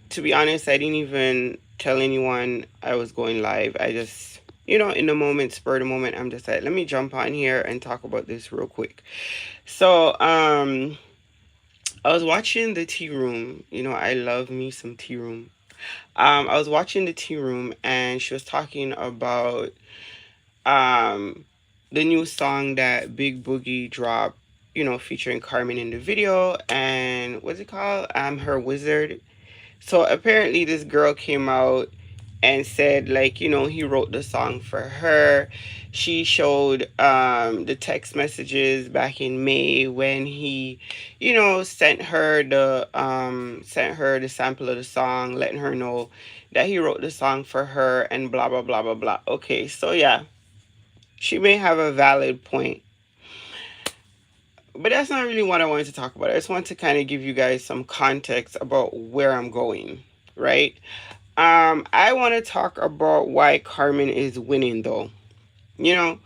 To be honest, I didn't even tell anyone I was going live. I just, in the moment, spur of the moment, I'm just like, let me jump on here and talk about this real quick. So, I was watching the tea room. I love me some tea room. I was watching the tea room and she was talking about um the new song that Big Boogie dropped, featuring Carmen in the video, and what's it called? Her Wizard. So apparently this girl came out and said, like, he wrote the song for her. She showed the text messages back in May when he, sent her the sample of the song, letting her know that he wrote the song for her and blah blah blah blah blah. Okay, so yeah, she may have a valid point. But that's not really what I wanted to talk about. I just want to kind of give you guys some context about where I'm going, right? I want to talk about why Carmen is winning though. You know,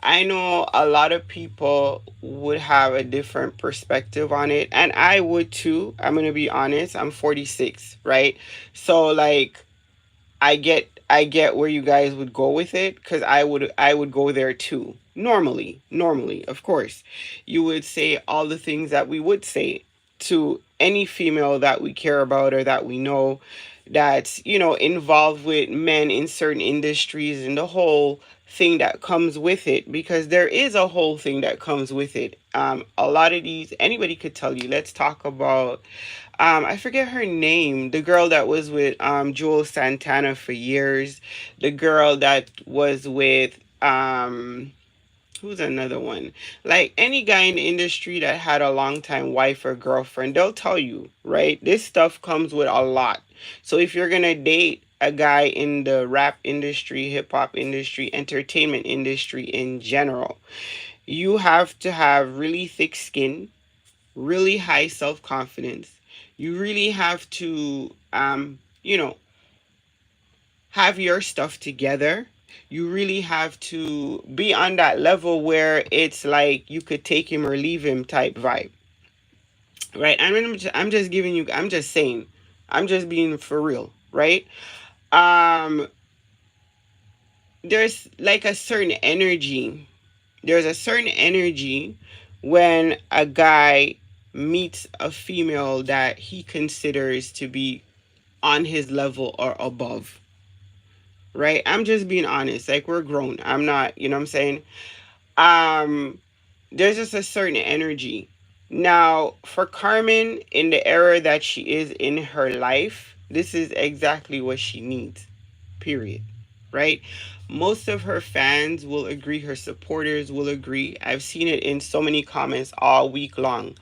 I know a lot of people would have a different perspective on it, and I would too. I'm going to be honest. I'm 46, right? So like I get where you guys would go with it, cuz I would go there too. Normally, of course. You would say all the things that we would say to any female that we care about or that we know that's, involved with men in certain industries and the whole thing that comes with it, because there is a whole thing that comes with it. A lot of these, anybody could tell you. Let's talk about I forget her name. The girl that was with Joel Santana for years. The girl that was with who's another one? Like any guy in the industry that had a long time wife or girlfriend, they'll tell you, right? This stuff comes with a lot. So if you're gonna date a guy in the rap industry, hip hop industry, entertainment industry in general, you have to have really thick skin, really high self confidence. You really have to, have your stuff together. You really have to be on that level where it's like you could take him or leave him type vibe, right? I'm just giving you. I'm just saying. I'm just being for real, right? Um, there's like a certain energy. There's a certain energy when a guy meets a female that he considers to be on his level or above, right? I'm just being honest. Like, we're grown. I'm not, you know what I'm saying? Um, there's just a certain energy. Now, for Carmen, in the era that she is in her life, this is exactly what she needs. Period. Right? Most of her fans will agree, her supporters will agree. I've seen it in so many comments all week long.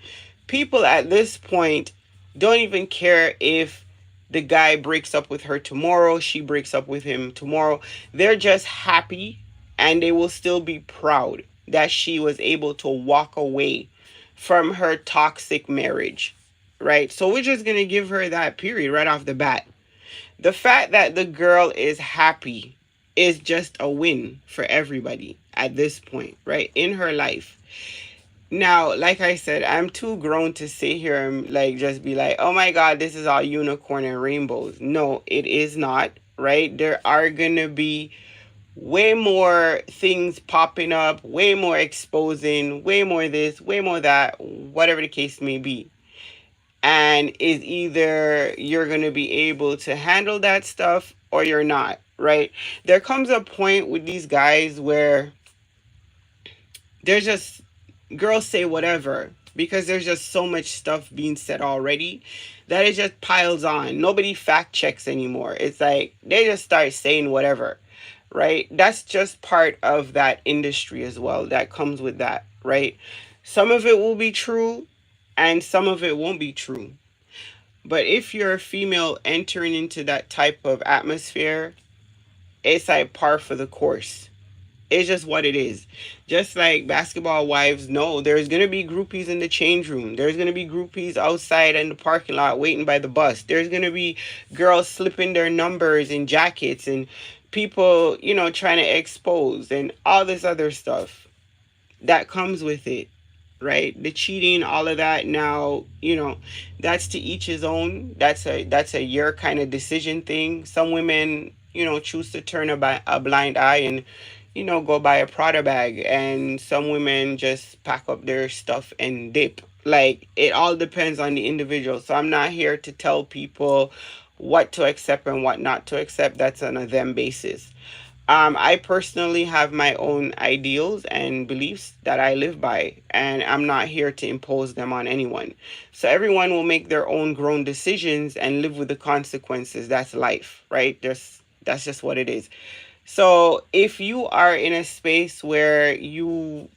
People at this point don't even care if the guy breaks up with her tomorrow, she breaks up with him tomorrow. They're just happy, and they will still be proud that she was able to walk away from her toxic marriage. Right? So we're just going to give her that period right off the bat. The fact that the girl is happy is just a win for everybody at this point, right? In her life. Now, like I said, I'm too grown to sit here and like just be like, oh my God, this is all unicorn and rainbows. No, it is not, right? There are gonna be way more things popping up, way more exposing, way more this, way more that, whatever the case may be. And is either you're gonna be able to handle that stuff or you're not, right? There comes a point with these guys where there's just girls say whatever because there's just so much stuff being said already that it just piles on. Nobody fact checks anymore. It's like they just start saying whatever, right? That's just part of that industry as well. That comes with that, right? Some of it will be true and some of it won't be true. But if you're a female entering into that type of atmosphere, it's like par for the course. It's just what it is. Just like basketball wives know, there's going to be groupies in the change room. There's going to be groupies outside in the parking lot waiting by the bus. There's going to be girls slipping their numbers in jackets and people, trying to expose and all this other stuff that comes with it, right? The cheating, all of that. Now, that's to each his own. That's a your kind of decision thing. Some women, choose to turn a blind eye and, go buy a Prada bag, and some women just pack up their stuff and dip. Like, it all depends on the individual. So I'm not here to tell people what to accept and what not to accept. That's on a them basis. I personally have my own ideals and beliefs that I live by, and I'm not here to impose them on anyone. So everyone will make their own grown decisions and live with the consequences. That's life, right? That's just what it is. So if you are in a space where you're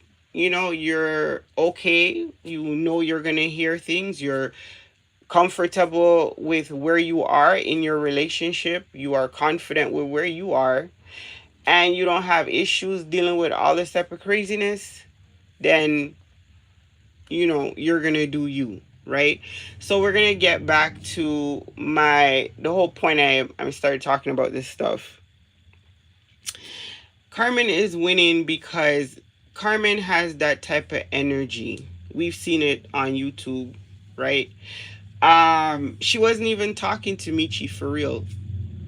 okay, you're going to hear things, you're comfortable with where you are in your relationship, you are confident with where you are, and you don't have issues dealing with all this type of craziness, then you're gonna do you, right? So we're gonna get back to the whole point. I started talking about this stuff. Carmen is winning because Carmen has that type of energy. We've seen it on YouTube, right? She wasn't even talking to Michi for real,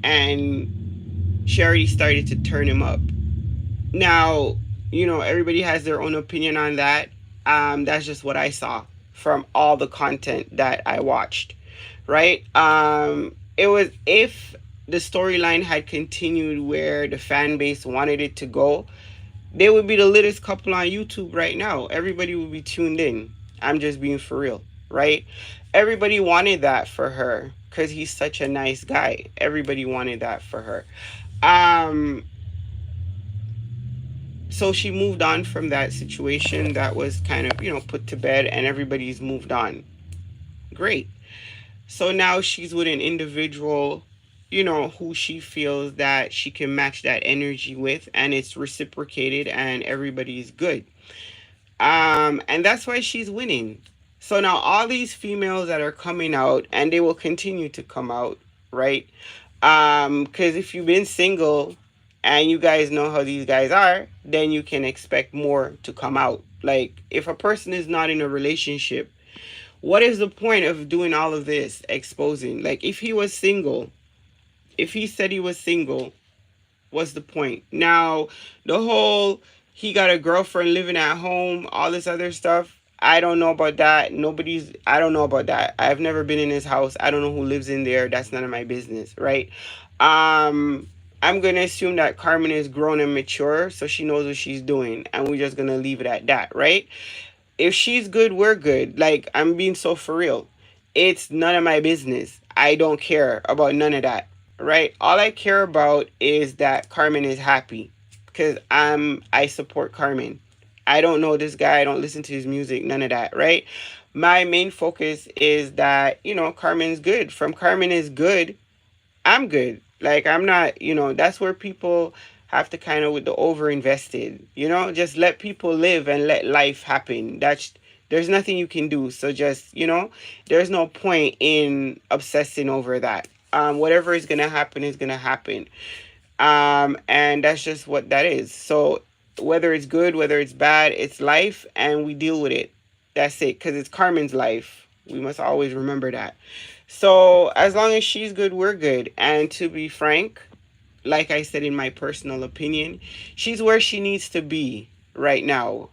and she already started to turn him up. Now, everybody has their own opinion on that. That's just what I saw from all the content that I watched, right? It was, if the storyline had continued where the fan base wanted it to go, they would be the latest couple on YouTube right now. Everybody would be tuned in. I'm just being for real, right? Everybody wanted that for her because he's such a nice guy. Everybody wanted that for her. Um, so she moved on from that situation that was kind of, put to bed, and everybody's moved on. Great. So now she's with an individual, who she feels that she can match that energy with, and it's reciprocated, and everybody's good. And that's why she's winning. So now all these females that are coming out, and they will continue to come out, right? Because if you've been single and you guys know how these guys are, then you can expect more to come out. Like, if a person is not in a relationship, what is the point of doing all of this exposing? Like, if he was single, if he said he was single, what's the point? Now, the whole he got a girlfriend living at home, all this other stuff, I don't know about that. I don't know about that. I've never been in his house. I don't know who lives in there. That's none of my business, right? I'm going to assume that Carmen is grown and mature, so she knows what she's doing, and we're just going to leave it at that, right? If she's good, we're good. Like, I'm being so for real. It's none of my business. I don't care about none of that, right? All I care about is that Carmen is happy, because I support Carmen. I don't know this guy. I don't listen to his music. None of that, right? My main focus is that, Carmen's good. From Carmen is good, I'm good. Like, I'm not, that's where people have to kind of, with the over invested, just let people live and let life happen. There's nothing you can do. So just, there's no point in obsessing over that. Whatever is going to happen is going to happen. And that's just what that is. So whether it's good, whether it's bad, it's life, and we deal with it. That's it. Because it's Carmen's life. We must always remember that. So as long as she's good, we're good. And to be frank, like I said, in my personal opinion, she's where she needs to be right now.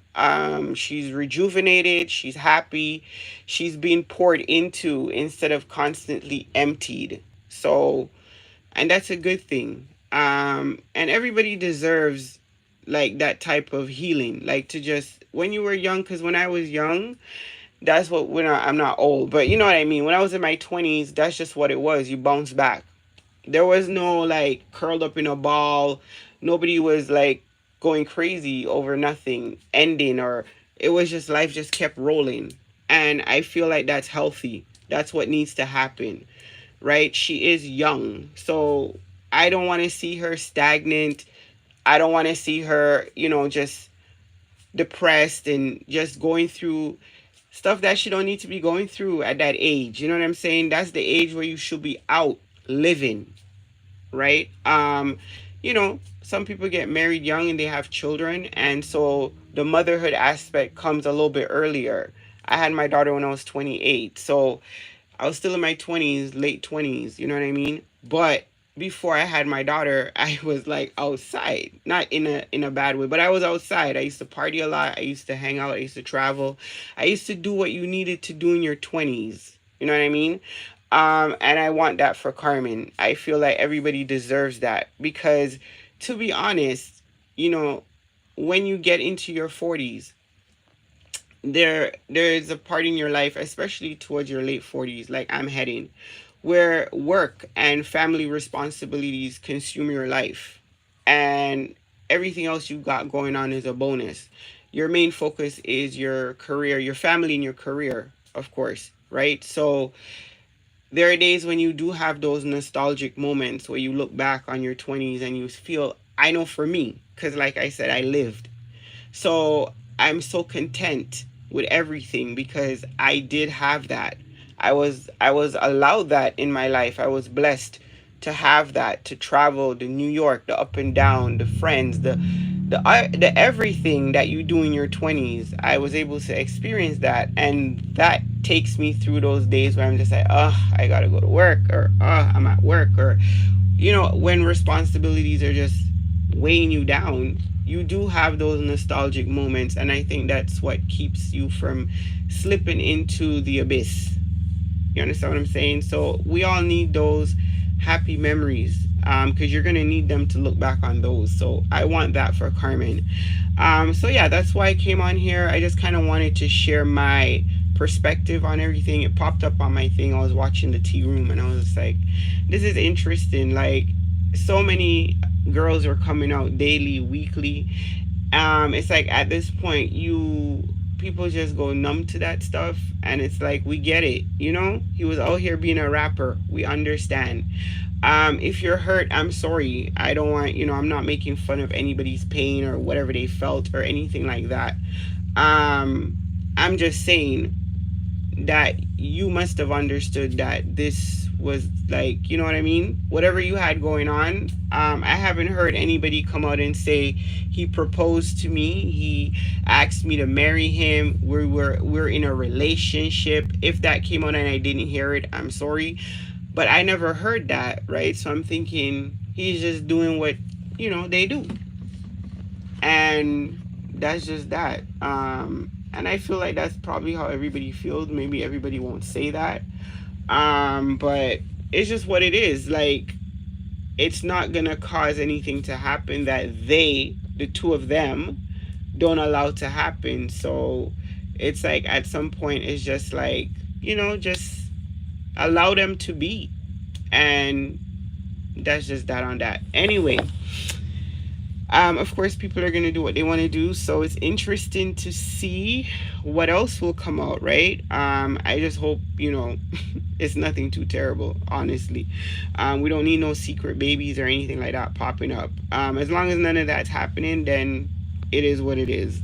She's rejuvenated, she's happy, she's being poured into instead of constantly emptied. So, and that's a good thing. And everybody deserves like that type of healing, like to just, when you were young, because when I was young, that's what, I'm not old, but you know what I mean. When I was in my 20s, that's just what it was. You bounce back. There was no like curled up in a ball. Nobody was like going crazy over nothing ending, or it was just life just kept rolling. And I feel like that's healthy. That's what needs to happen, right? She is young. So I don't want to see her stagnant. I don't want to see her, just depressed and just going through stuff that she don't need to be going through at that age. You know what I'm saying? That's the age where you should be out living, right? some people get married young and they have children, and so the motherhood aspect comes a little bit earlier. I had my daughter when I was 28, so I was still in my 20s, late 20s, you know what I mean? But before I had my daughter, I was like outside, not in a bad way, but I was outside. I used to party a lot. I used to hang out. I used to travel. I used to do what you needed to do in your 20s. You know what I mean? And I want that for Carmen. I feel like everybody deserves that because, to be honest, you know, when you get into your 40s, there's a part in your life, especially towards your late 40s, like I'm heading, where work and family responsibilities consume your life, and everything else you got going on is a bonus. Your main focus is your career, your family, and your career, of course, right? So there are days when you do have those nostalgic moments where you look back on your 20s and you feel, I know for me, because like I said, I lived, so I'm so content with everything because I did have that. I was allowed that in my life. I was blessed to have that, to travel, the New York, the up and down, the friends, the everything that you do in your 20s. I was able to experience that, and that takes me through those days where I'm just like, oh, I gotta go to work, or oh, I'm at work, or when responsibilities are just weighing you down. You do have those nostalgic moments, and I think that's what keeps you from slipping into the abyss. You understand what I'm saying? So we all need those happy memories, because you're gonna need them to look back on those. So I want that for Carmen. So yeah, that's why I came on here. I just kind of wanted to share my perspective on everything. It popped up on my thing. I was watching the tea room, and I was just like, this is interesting. Like, so many girls are coming out daily, weekly. It's like at this point, people just go numb to that stuff, and it's like, we get it. He was out here being a rapper. We understand. If you're hurt, I'm sorry. I don't want, I'm not making fun of anybody's pain or whatever they felt or anything like that. I'm just saying that you must have understood that this was, like, you know what I mean? Whatever you had going on, I haven't heard anybody come out and say he proposed to me, he asked me to marry him, we're in a relationship. If that came out and I didn't hear it, I'm sorry, but I never heard that, right? So I'm thinking he's just doing what they do, and that's just that. And I feel like that's probably how everybody feels. Maybe everybody won't say that, but it's just what it is. Like, it's not gonna cause anything to happen that the two of them, don't allow to happen. So it's like, at some point, it's just like, just allow them to be, and that's just that on that. Anyway, of course, people are going to do what they want to do. So it's interesting to see what else will come out, right? I just hope, it's nothing too terrible, honestly. We don't need no secret babies or anything like that popping up. As long as none of that's happening, then it is what it is.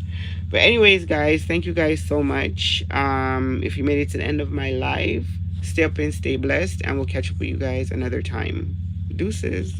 But anyways, guys, thank you guys so much. If you made it to the end of my live, stay up and stay blessed, and we'll catch up with you guys another time. Deuces.